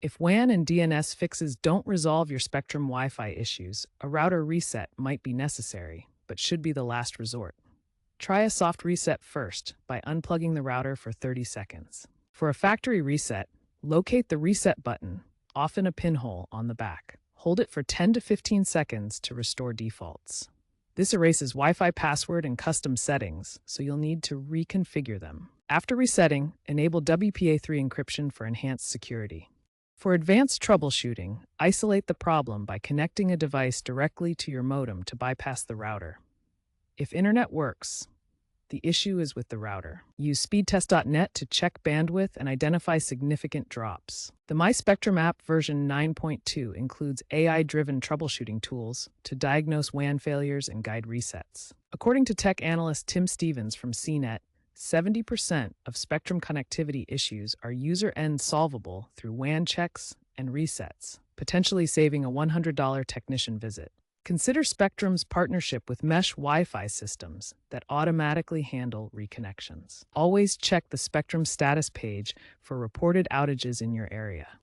If WAN and DNS fixes don't resolve your Spectrum Wi-Fi issues, a router reset might be necessary, but should be the last resort. Try a soft reset first by unplugging the router for 30 seconds. For a factory reset, locate the reset button, often a pinhole on the back. Hold it for 10 to 15 seconds to restore defaults. This erases Wi-Fi password and custom settings, so you'll need to reconfigure them. After resetting, enable WPA3 encryption for enhanced security. For advanced troubleshooting, isolate the problem by connecting a device directly to your modem to bypass the router. If internet works, the issue is with the router. Use speedtest.net to check bandwidth and identify significant drops. The MySpectrum app version 9.2 includes AI-driven troubleshooting tools to diagnose WAN failures and guide resets. According to tech analyst Tim Stevens from CNET, 70% of Spectrum connectivity issues are user-end solvable through WAN checks and resets, potentially saving a $100 technician visit. Consider Spectrum's partnership with mesh Wi-Fi systems that automatically handle reconnections. Always check the Spectrum status page for reported outages in your area.